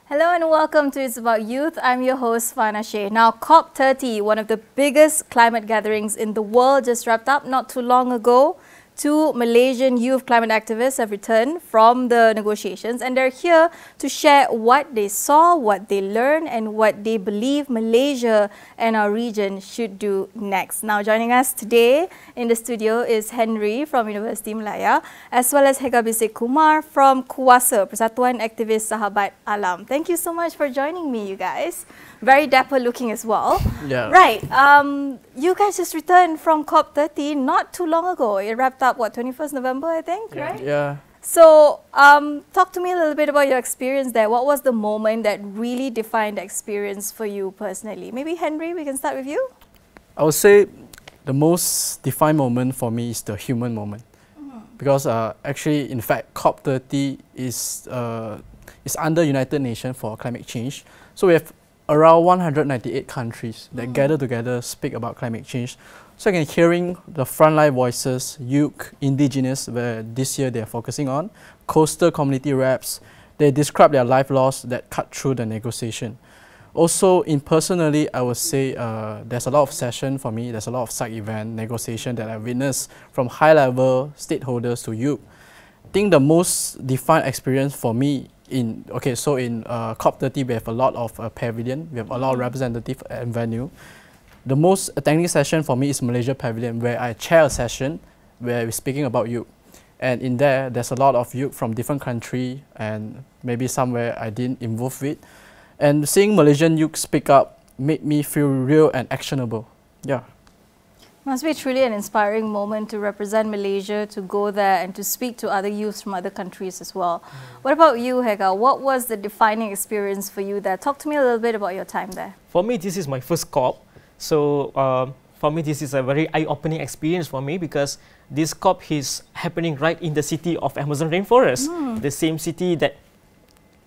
Hello and welcome to It's About Youth. I'm your host, Fana Shea. Now, COP30, one of the biggest climate gatherings in the world, just wrapped up not too long ago. Two Malaysian youth climate activists have returned from the negotiations and they're here to share what they saw, what they learned and what they believe Malaysia and our region should do next. Now joining us today in the studio is Henry from University Malaya as well as Hegabisik Kumar from Kuasa, Persatuan Aktivis Sahabat Alam. Thank you so much for joining me, you guys. Very dapper looking as well. Yeah. Right. You guys just returned from COP30 not too long ago. It wrapped up, what, 21st November, I think, right? Yeah. So, talk to me a little bit about your experience there. What was the moment that really defined the experience for you personally? Maybe Henry, we can start with you. I would say the most defined moment for me is the human moment. Because actually, in fact, COP30 is under United Nations for climate change. So we have around 198 countries that gather together, speak about climate change. So again, hearing the frontline voices, youth, indigenous, where this year they are focusing on, coastal community reps, they describe their life loss that cut through the negotiation. Also, personally, I would say there's a lot of session for me, there's a lot of side event, negotiation that I witnessed from high-level stakeholders to youth. I think the most defined experience for me in COP30 we have a lot of pavilion, we have a lot of representative and venue. The most attending session for me is Malaysia Pavilion, where I chair a session where we're speaking about youth. And in there's a lot of youth from different countries and maybe somewhere I didn't involve with. And seeing Malaysian youth speak up made me feel real and actionable. Yeah. Must be truly an inspiring moment to represent Malaysia, to go there and to speak to other youths from other countries as well. What about you, Hega? What was the defining experience for you there? Talk to me a little bit about your time there. For me, this is my first COP. So for me, this is a very eye-opening experience for me because this COP is happening right in the city of Amazon rainforest, the same city that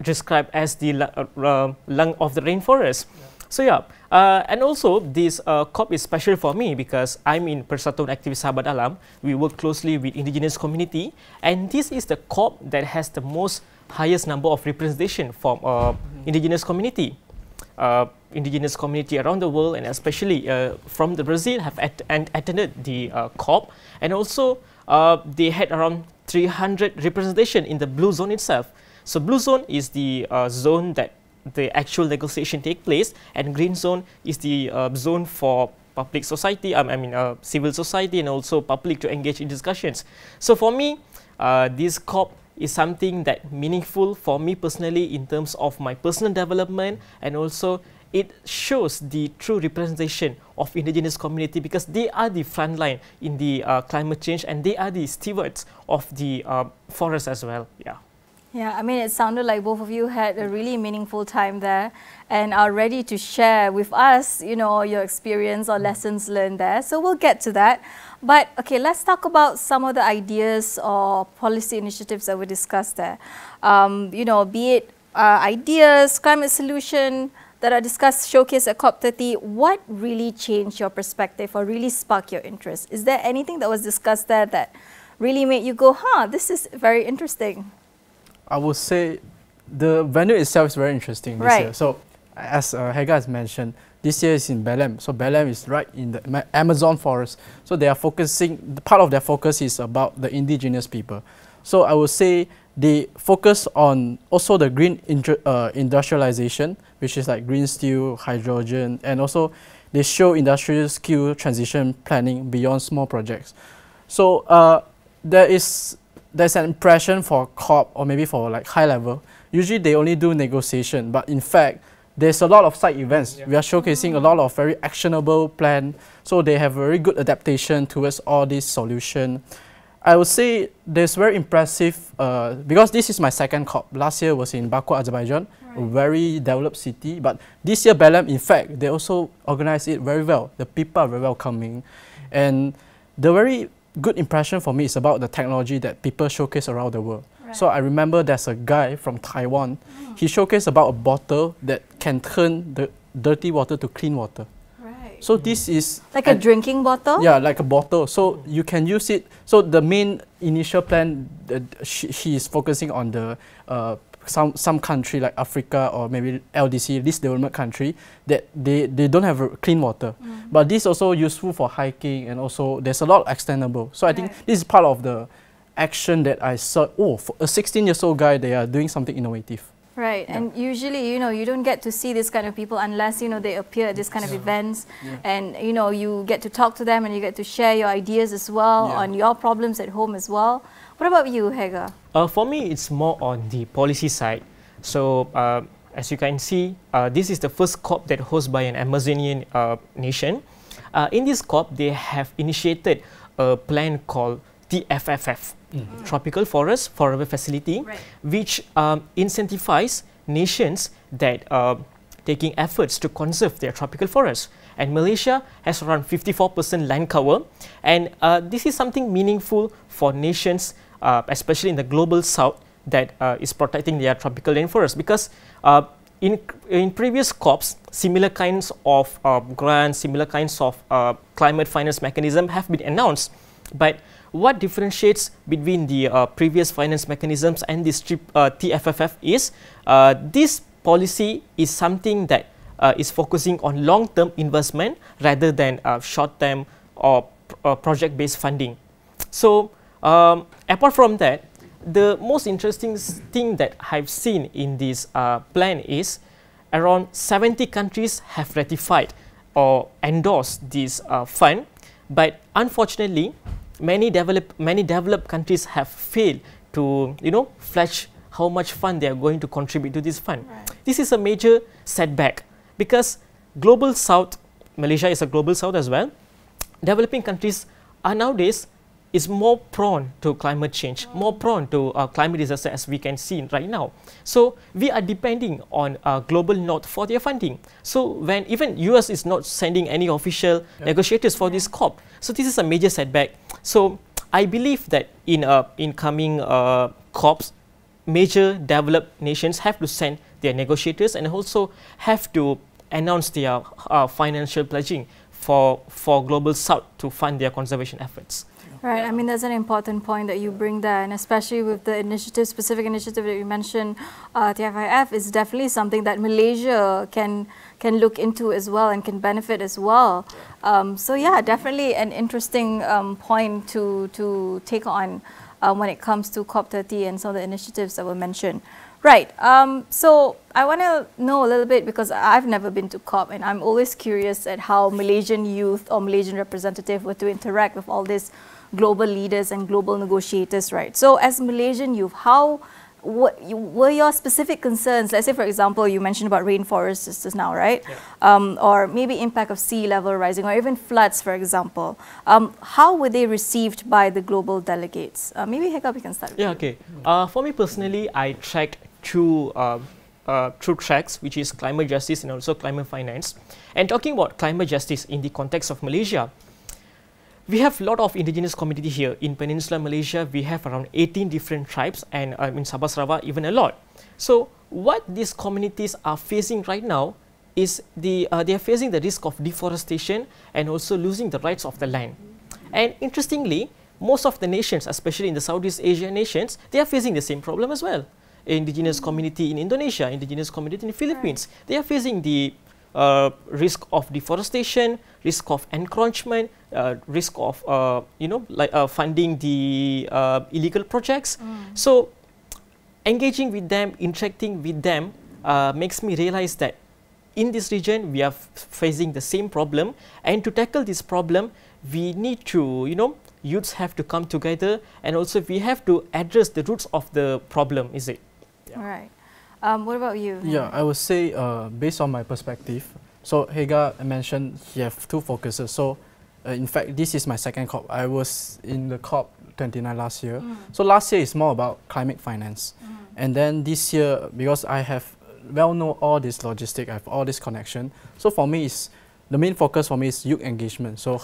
described as the lung of the rainforest. Yeah. So yeah, and also this COP is special for me because I'm in Persatuan Aktivis Sahabat Alam. We work closely with indigenous community, and this is the COP that has the highest number of representation from indigenous community. Indigenous community around the world and especially from the Brazil have attended the COP, and also they had around 300 representation in the blue zone itself. So blue zone is the zone that the actual negotiation take place, and green zone is the zone for public society, civil society and also public to engage in discussions. So for me, this COP is something that meaningful for me personally in terms of my personal development, and also it shows the true representation of indigenous community because they are the front line in the climate change and they are the stewards of the forest as well. Yeah. Yeah, I mean, it sounded like both of you had a really meaningful time there and are ready to share with us, you know, your experience or lessons learned there. So we'll get to that. But okay, let's talk about some of the ideas or policy initiatives that were discussed there. You know, be it ideas, climate solution that are discussed, showcased at COP30. What really changed your perspective or really sparked your interest? Is there anything that was discussed there that really made you go, huh, this is very interesting? I would say the venue itself is very interesting this year. So as Hega has mentioned, this year is in Belém. So Belém is right in the Amazon forest. So they are focusing, part of their focus is about the indigenous people. So I would say they focus on also the green industrialization, which is like green steel, hydrogen, and also they show industrial skill transition planning beyond small projects. So there's an impression for COP or maybe for like high level. Usually they only do negotiation, but in fact, there's a lot of side events. Yeah. We are showcasing a lot of very actionable plan. So they have very good adaptation towards all this solution. I would say there's very impressive, because this is my second COP. Last year was in Baku, Azerbaijan, a very developed city. But this year, Belém, in fact, they also organized it very well. The people are very welcoming. And the very good impression for me is about the technology that people showcase around the world. Right. So I remember there's a guy from Taiwan. He showcased about a bottle that can turn the dirty water to clean water. Right. So this is like a drinking bottle? Yeah, like a bottle. So you can use it. So the main initial plan, she is focusing on the some country like Africa or maybe LDC, least developed country, that they don't have clean water. But this is also useful for hiking, and also there's a lot extendable. So I think this is part of the action that I saw. Oh, for a 16-year-old guy, they are doing something innovative. Right, and usually, you don't get to see this kind of people unless, they appear at this kind of events, and, you get to talk to them and you get to share your ideas as well on your problems at home as well. What about you, Hega? For me, it's more on the policy side. So, as you can see, this is the first COP that hosted by an Amazonian nation. In this COP, they have initiated a plan called TFFF, Tropical Forest Forever Facility, which incentivizes nations that are taking efforts to conserve their tropical forests. And Malaysia has around 54% land cover, and this is something meaningful for nations, especially in the global south, that is protecting their tropical rainforest, because in previous COPs, similar kinds of grants, similar kinds of climate finance mechanism have been announced. But what differentiates between the previous finance mechanisms and this TFFF is this policy is something that is focusing on long-term investment rather than short-term or project-based funding. So apart from that, the most interesting thing that I've seen in this plan is around 70 countries have ratified or endorsed this fund, but unfortunately, many developed countries have failed to flash how much fund they are going to contribute to this fund. This is a major setback because global south, Malaysia is a global south as well. Developing countries are nowadays is more prone to climate change, more prone to climate disaster, as we can see right now. So we are depending on global north for their funding. So when even US is not sending any official negotiators for this COP, so this is a major setback. So I believe that in coming COPs, major developed nations have to send their negotiators and also have to announce their financial pledging for global south to fund their conservation efforts. Right, I mean that's an important point that you bring there, and especially with the specific initiative that you mentioned, TFIF is definitely something that Malaysia can look into as well and can benefit as well. So yeah, definitely an interesting point to take on when it comes to COP30 and some of the initiatives that were mentioned. Right, so I want to know a little bit, because I've never been to COP and I'm always curious at how Malaysian youth or Malaysian representative were to interact with all these global leaders and global negotiators, right? So as Malaysian youth, what were your specific concerns? Let's say, for example, you mentioned about rainforests just now, right? Or maybe impact of sea level rising, or even floods, for example. How were they received by the global delegates? Maybe Heka, we can start with you. Okay. For me personally, I tracked two tracks, which is climate justice and also climate finance. And talking about climate justice in the context of Malaysia, we have a lot of indigenous community here. In Peninsular Malaysia, we have around 18 different tribes, and in Sabah Sarawak, even a lot. So what these communities are facing right now is they are facing the risk of deforestation and also losing the rights of the land. And interestingly, most of the nations, especially in the Southeast Asian nations, they are facing the same problem as well. Indigenous community in Indonesia, indigenous community in the Philippines, they are facing the risk of deforestation, risk of encroachment, risk of funding the illegal projects. So engaging with them, interacting with them makes me realize that in this region we are facing the same problem, and to tackle this problem we need to, youths have to come together, and also we have to address the roots of the problem, is it? Right. What about you? Yeah, I would say based on my perspective, so Hega mentioned he have two focuses. So in fact, this is my second COP. I was in the COP29 last year. So last year is more about climate finance. And then this year, because I have know all this logistic, I have all this connection. So for me, the main focus for me is youth engagement. So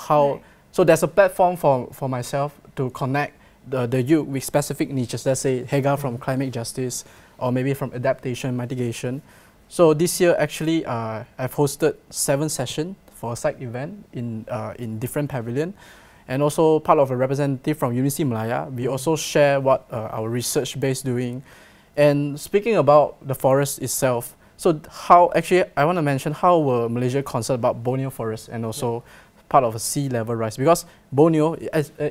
so there's a platform for myself to connect the youth with specific niches. Let's say Hega from climate justice, or maybe from adaptation, mitigation. So this year, actually, I've hosted 7 sessions for a site event in different pavilion, and also part of a representative from University Malaya. We also share what our research base doing, And speaking about the forest itself, so how actually I want to mention how were Malaysia concerned about Borneo forest and also part of a sea level rise, because Borneo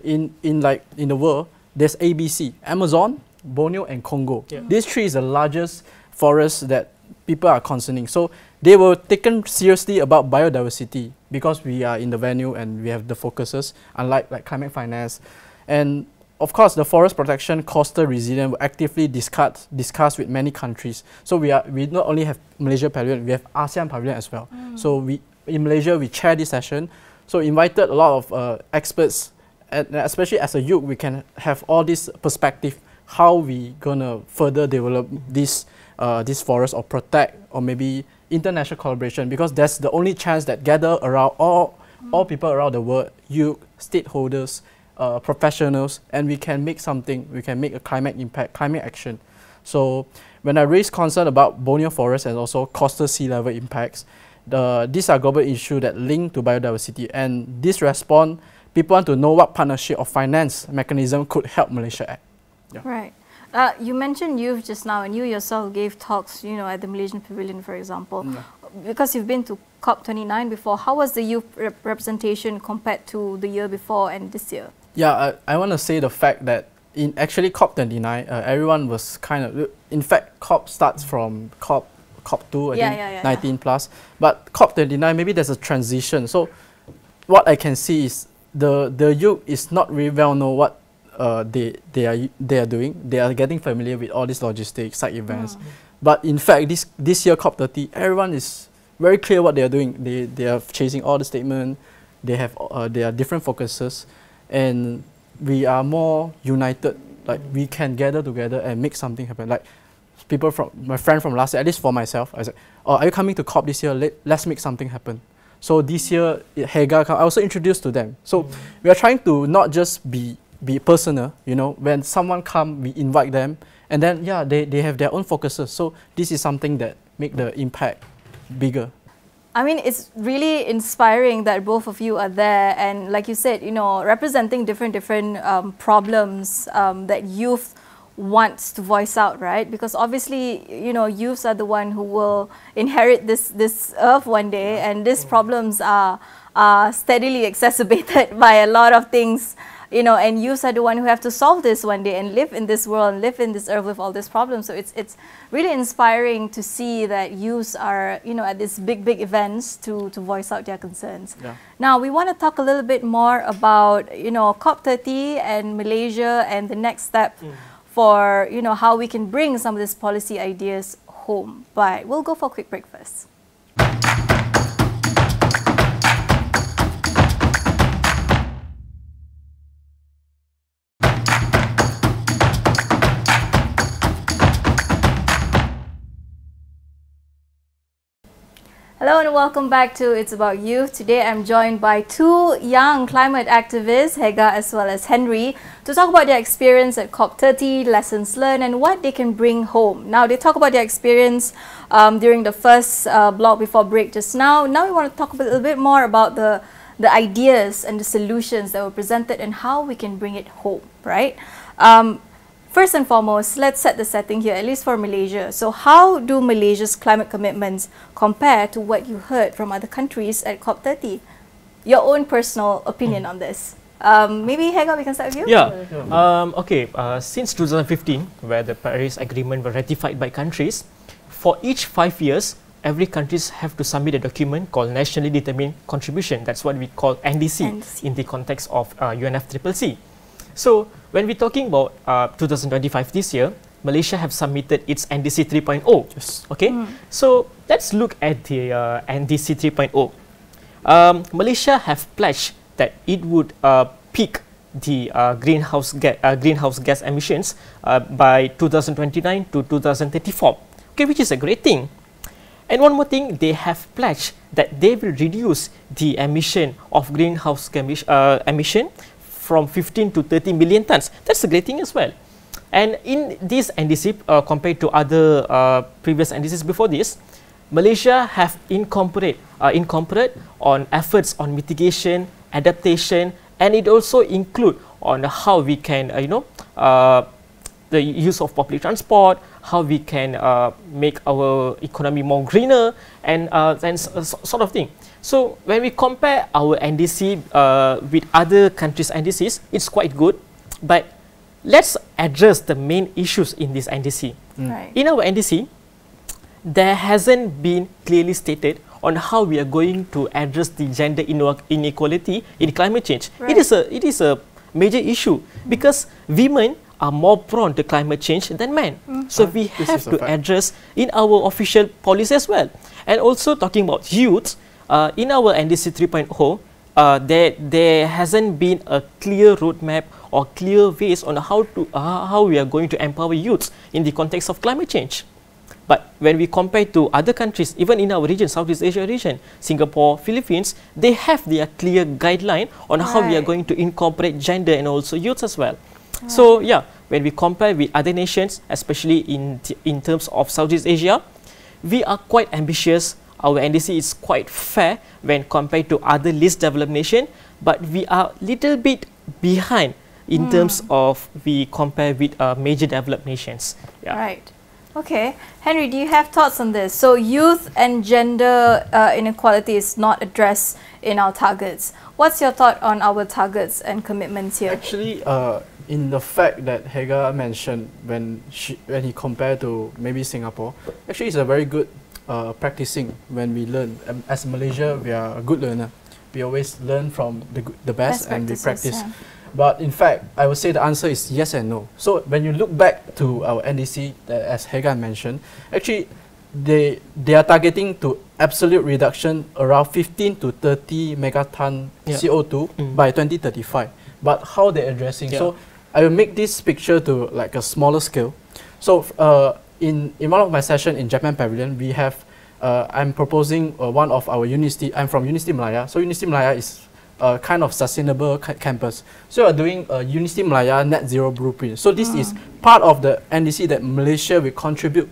in the world there's ABC, Amazon, Borneo and Congo. These three is the largest forests that people are concerning. So they were taken seriously about biodiversity because we are in the venue and we have the focuses, unlike like climate finance. And of course, the forest protection coastal resilience were actively discussed with many countries. So we not only have Malaysia Pavilion, we have ASEAN Pavilion as well. So in Malaysia we chair this session. So invited a lot of experts, and especially as a youth, we can have all this perspective how we gonna further develop this forest or protect, or maybe international collaboration, because that's the only chance that gather around all people around the world, youth, stakeholders, professionals, and we can make something, we can make a climate impact, climate action. So when I raise concern about Borneo forest and also coastal sea level impacts, these are global issues that link to biodiversity, and this response, people want to know what partnership or finance mechanism could help Malaysia act. Yeah. Right. You mentioned youth just now, and you yourself gave talks, you know, at the Malaysian Pavilion, for example. Because you've been to COP29 before, how was the youth representation compared to the year before and this year? Yeah, I want to say the fact that in actually COP29, everyone was kind of, in fact, COP starts from COP2, I think, 19 plus. But COP29, maybe there's a transition. So what I can see is the youth is not really well known what they are doing. They are getting familiar with all these logistics, side events. But in fact, this year COP30, everyone is very clear what they are doing. They are chasing all the statements. They are different focuses, and we are more united. Like we can gather together and make something happen. Like people from my friend from last year, at least for myself, I said, "Oh, are you coming to COP this year? Let's make something happen." So this year, Hega, I also introduced to them. So we are trying to not just be personal, you know, when someone come, we invite them, and then they have their own focuses. So this is something that make the impact bigger. I mean, it's really inspiring that both of you are there, and like you said, you know, representing different problems that youth wants to voice out, right? Because obviously, you know, youths are the one who will inherit this earth one day, and these problems are steadily exacerbated by a lot of things, you know, and youths are the one who have to solve this one day and live in this world and live in this earth with all these problems. So it's really inspiring to see that youths are, you know, at these big events to voice out their concerns. Now we want to talk a little bit more about, you know, COP30 and Malaysia and the next step for, you know, how we can bring some of these policy ideas home. But we'll go for a quick break first. Hello and welcome back to It's About Youth. Today I'm joined by two young climate activists, Hega as well as Henry, to talk about their experience at COP30, lessons learned and what they can bring home. Now they talk about their experience during the first block before break just now. Now we want to talk a little bit more about the ideas and the solutions that were presented and how we can bring it home, right? First and foremost, let's set the setting here, at least for Malaysia. So how do Malaysia's climate commitments compare to what you heard from other countries at COP30? Your own personal opinion on this. Maybe Hega, we can start with you? Yeah. Okay, since 2015, where the Paris Agreement was ratified by countries, for each 5 years, every countries have to submit a document called Nationally Determined Contribution. That's what we call NDC. In the context of UNFCCC. So when we're talking about 2025 this year, Malaysia have submitted its NDC 3.0. Okay, so let's look at the NDC 3.0. Malaysia have pledged that it would peak the greenhouse gas emissions by 2029 to 2034. Okay, which is a great thing. And one more thing, they have pledged that they will reduce the emission of greenhouse emission from 15 to 30 million tons. That's a great thing as well. And in this NDC, compared to other previous NDCs before this, Malaysia have incorporate on efforts on mitigation, adaptation, and it also include on how we can, the use of public transport, how we can make our economy more greener and sort of thing. So when we compare our NDC with other countries' NDCs, it's quite good. But let's address the main issues in this NDC. Right. In our NDC, there hasn't been clearly stated on how we are going to address the gender inequality in climate change. Right. It is a major issue because women are more prone to climate change than men. So we have to address in our official policy as well. And also talking about youth, in our NDC 3.0, there hasn't been a clear roadmap or clear ways on how we are going to empower youths in the context of climate change. But when we compare to other countries, even in our region, Southeast Asia region, Singapore, Philippines, they have their clear guideline on how we are going to incorporate gender and also youth as well. So yeah, when we compare with other nations, especially in terms of Southeast Asia, we are quite ambitious. Our NDC is quite fair when compared to other least developed nations, but we are little bit behind in terms of we compare with major developed nations. Yeah. Right. Okay. Henry, do you have thoughts on this? So youth and gender inequality is not addressed in our targets. What's your thought on our targets and commitments here? Actually, in the fact that Hagar mentioned when he compared to maybe Singapore, actually it's a very good practicing when we learn. As Malaysia, we are a good learner. We always learn from the best and we practice. Yeah. But in fact, I would say the answer is yes and no. So when you look back to our NDC, as Hagar mentioned, actually they are targeting to absolute reduction around 15 to 30 megaton CO2 by 2035. But how they're addressing? So I will make this picture to like a smaller scale. So in one of my sessions in Japan Pavilion, we have I'm proposing one of our university. I'm from University Malaya. So University Malaya is a kind of sustainable campus. So we are doing a University Malaya net zero blueprint. So this is part of the NDC that Malaysia will contribute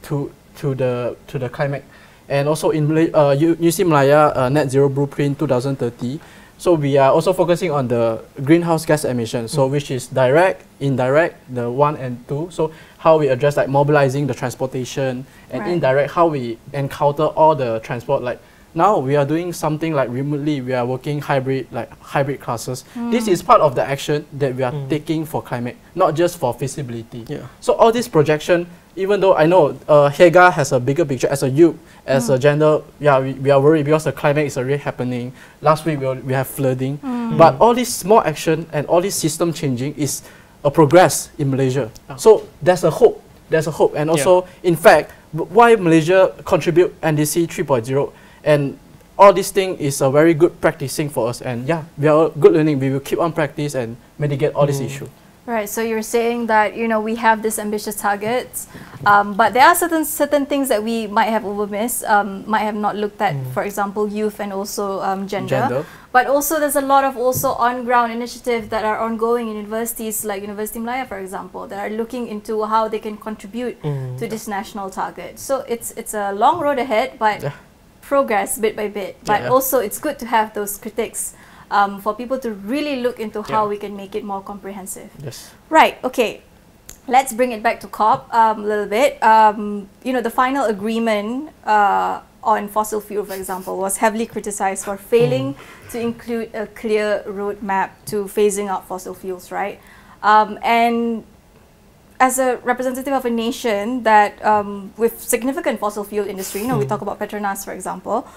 to the climate. And also in University Malaya net zero blueprint 2030. So we are also focusing on the greenhouse gas emissions. So which is direct, indirect, the 1 and 2. So how we address like mobilizing the transportation, and indirect how we encounter all the transport. Like now we are doing something like remotely, we are working hybrid classes. This is part of the action that we are taking for climate, not just for feasibility. So all this projection, even though I know Hagar has a bigger picture as a youth, as a gender, we are worried because the climate is already happening. Last week we have flooding. But all this small action and all this system changing is a progress in Malaysia. So there's a hope. There's a hope. And also, in fact, why Malaysia contribute NDC 3.0 and all this thing is a very good practicing for us. And yeah, we are good learning. We will keep on practice and mitigate all these issues. Right, so you're saying that, you know, we have these ambitious targets, but there are certain things that we might have overmissed, might have not looked at, for example, youth and also gender. But also there's a lot of also on-ground initiatives that are ongoing in universities like University Malaya, for example, that are looking into how they can contribute to this national target. So it's a long road ahead, but progress bit by bit. But also it's good to have those critics for people to really look into how we can make it more comprehensive. Yes. Right, okay. Let's bring it back to COP a little bit. You know, the final agreement on fossil fuel, for example, was heavily criticized for failing to include a clear roadmap to phasing out fossil fuels, right? And as a representative of a nation that with significant fossil fuel industry, you know, we talk about Petronas, for example.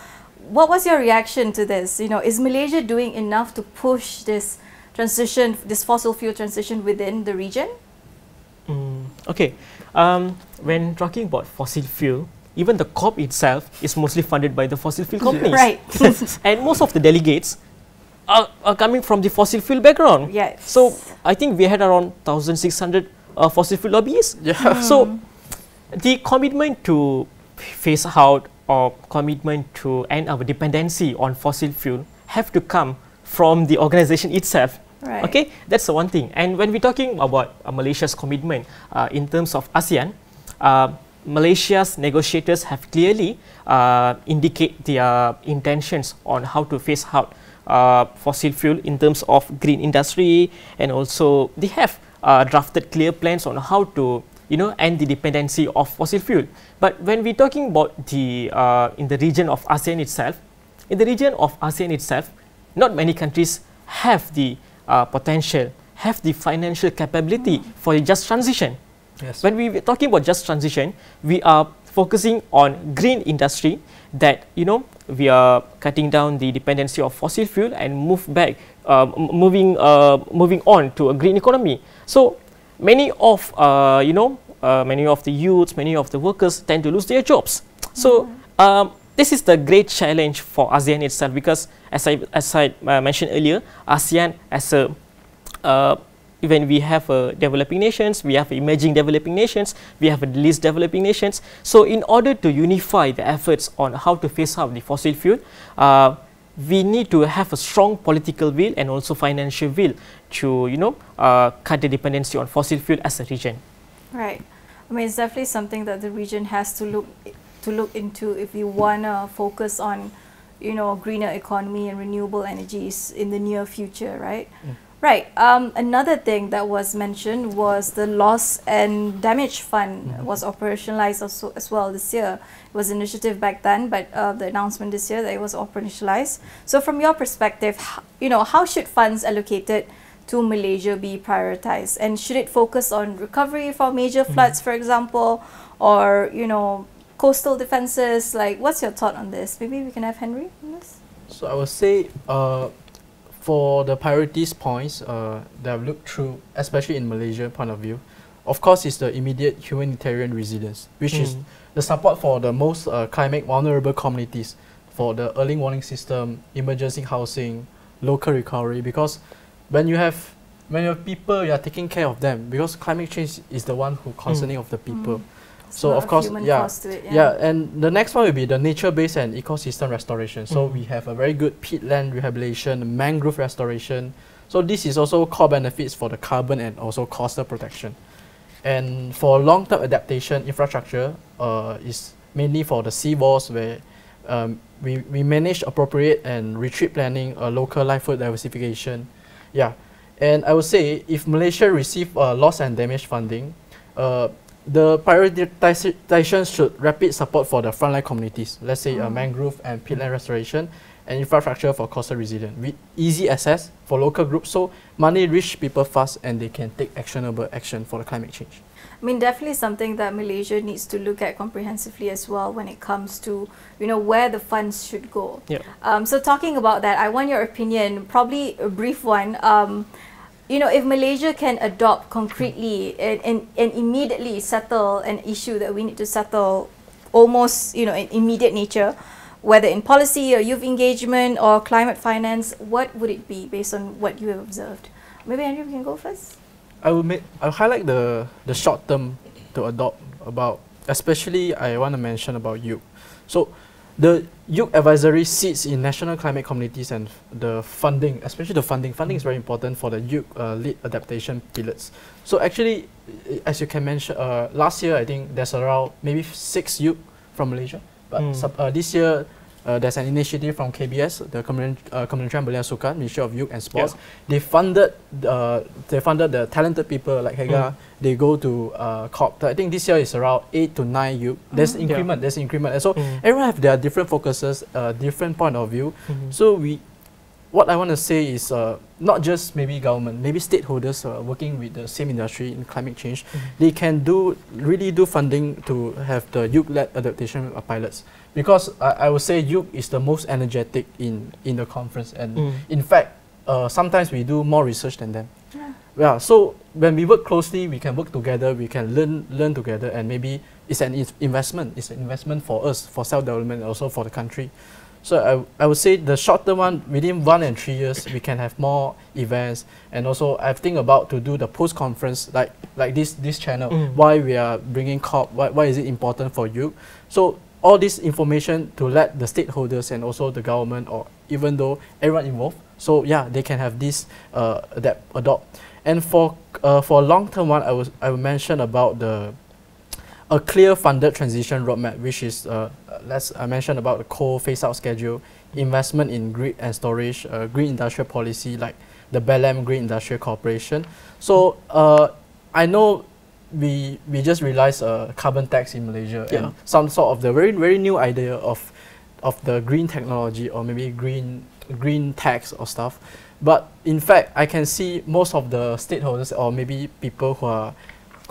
What was your reaction to this? You know, is Malaysia doing enough to push this transition, this fossil fuel transition within the region? Okay, when talking about fossil fuel, even the COP itself is mostly funded by the fossil fuel companies. Right. And most of the delegates are coming from the fossil fuel background. Yes. So I think we had around 1,600 fossil fuel lobbyists. So the commitment to phase out or commitment to end our dependency on fossil fuel have to come from the organization itself. Right. Okay, that's the one thing. And when we're talking about Malaysia's commitment in terms of ASEAN, Malaysia's negotiators have clearly indicate their intentions on how to phase out fossil fuel in terms of green industry, and also they have drafted clear plans on how to end the dependency of fossil fuel. But when we're talking about the in the region of ASEAN itself, not many countries have the potential, have the financial capability for a just transition. Yes. When we're talking about just transition, we are focusing on green industry, that we are cutting down the dependency of fossil fuel and moving on to a green economy. So many of many of the youths, many of the workers tend to lose their jobs. So this is the great challenge for ASEAN itself, because as I mentioned earlier, ASEAN as a when we have developing nations, we have emerging developing nations, we have the least developing nations. So in order to unify the efforts on how to phase out the fossil fuel, we need to have a strong political will and also financial will to cut the dependency on fossil fuel as a region. Right. I mean, it's definitely something that the region has to look into if we want to focus on greener economy and renewable energies in the near future, right? Right. Another thing that was mentioned was the loss and damage fund was operationalized also as well this year. It was an initiative back then, but the announcement this year that it was operationalized. So from your perspective, how should funds allocated to Malaysia be prioritized? And should it focus on recovery from major floods, for example, or coastal defenses? Like, what's your thought on this? Maybe we can have Henry on this. So I would say for the priorities points that I've looked through, especially in Malaysia point of view, of course, is the immediate humanitarian resilience, which is the support for the most climate vulnerable communities, for the early warning system, emergency housing, local recovery. Because when you have people, you are taking care of them, because climate change is the one who concerning of the people. So of course, and the next one will be the nature-based and ecosystem restoration. So we have a very good peatland rehabilitation, mangrove restoration. So this is also core benefits for the carbon and also coastal protection. And for long-term adaptation infrastructure is mainly for the sea walls, where we manage appropriate and retreat planning, local livelihood diversification. Yeah, and I would say if Malaysia receive loss and damage funding, the prioritization should rapid support for the frontline communities. Let's say mangrove and peatland restoration and infrastructure for coastal resilience with easy access for local groups, so money reach people fast and they can take actionable action for the climate change. I mean, definitely something that Malaysia needs to look at comprehensively as well when it comes to where the funds should go. Yeah. So talking about that, I want your opinion, probably a brief one. If Malaysia can adopt concretely and immediately settle an issue that we need to settle almost in immediate nature, whether in policy or youth engagement or climate finance, what would it be based on what you have observed? Maybe Andrew, we can go first. I'll highlight the short term to adopt about, especially I want to mention about youth. So the youth advisory sits in national climate communities, and the funding, especially the funding is very important for the youth lead adaptation pilots. So actually, as you can mention, last year I think there's around maybe 6 youth from Malaysia, but this year there's an initiative from KBS, the Kementerian Belia Sukan, Ministry of Youth and Sports. They funded the talented people like Hega. They go to COP. I think this year is around 8 to 9 youth. There's increment. There's increment. And so everyone have their different focuses, different point of view. So what I want to say is not just maybe government, maybe stakeholders working with the same industry in climate change. They can really do funding to have the youth-led adaptation pilots. Because I would say youth is the most energetic in the conference, and in fact, sometimes we do more research than them. Yeah. So when we work closely, we can work together, we can learn together, and maybe it's an investment. It's an investment for us, for self-development, and also for the country. So I would say the short-term one, within 1 and 3 years, we can have more events, and also I think about to do the post-conference like this channel. Why we are bringing COP? Why is it important for you? So all this information to let the stakeholders and also the government, or even though everyone involved, so yeah, they can have this adopt. And for long-term one, I will mention about a clear funded transition roadmap, which is I mentioned about the coal phase-out schedule, investment in grid and storage, green industrial policy like the BELEM Green Industrial Corporation. So I know we just realized a carbon tax in Malaysia and some sort of the very new idea of the green technology or maybe green tax or stuff. But in fact, I can see most of the stakeholders or maybe people who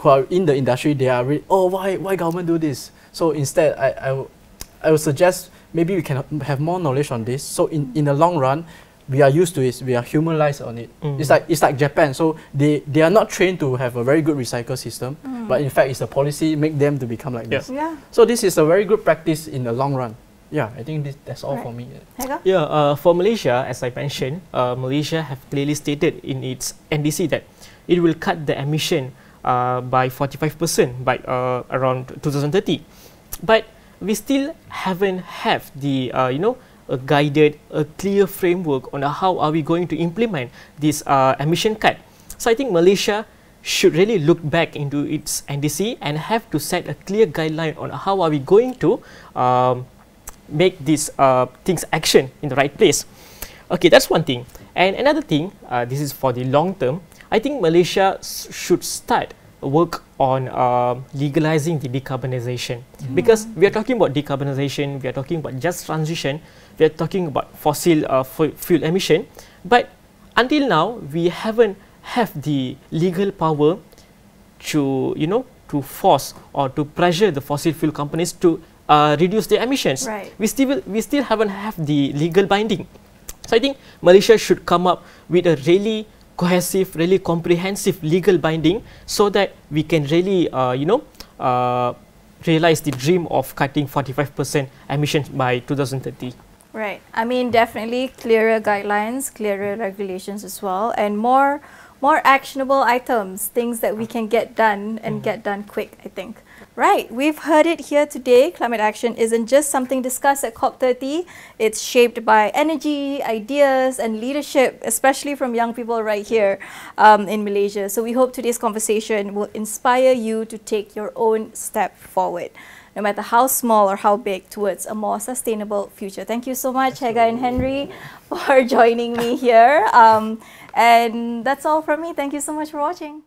are in the industry, they are why government do this? So instead, I would suggest maybe we can have more knowledge on this. So in the long run, we are used to it. We are humanized on it. It's like Japan. So they are not trained to have a very good recycle system, but in fact, it's the policy make them to become like this. Yeah. So this is a very good practice in the long run. Yeah, I think that's all for me. Yeah, for Malaysia, as I mentioned, Malaysia have clearly stated in its NDC that it will cut the emission by 45% by around 2030. But we still haven't have the a clear framework on how are we going to implement this emission cut. So I think Malaysia should really look back into its NDC and have to set a clear guideline on how are we going to make these things action in the right place. Okay, that's one thing. And another thing, this is for the long term, I think Malaysia should start work on legalizing the decarbonization. Because we are talking about decarbonization, we are talking about just transition, we are talking about fossil fuel emission, but until now we haven't have the legal power to to force or to pressure the fossil fuel companies to reduce their emissions. Right. We still haven't have the legal binding. So I think Malaysia should come up with a really cohesive, really comprehensive legal binding so that we can really realize the dream of cutting 45% emissions by 2030. Right. I mean, definitely clearer guidelines, clearer regulations as well, and more actionable items, things that we can get done and get done quick, I think. Right, we've heard it here today. Climate action isn't just something discussed at COP30. It's shaped by energy, ideas, and leadership, especially from young people right here in Malaysia. So we hope today's conversation will inspire you to take your own step forward, no matter how small or how big, towards a more sustainable future. Thank you so much, Hega and Henry, for joining me here. And that's all from me. Thank you so much for watching.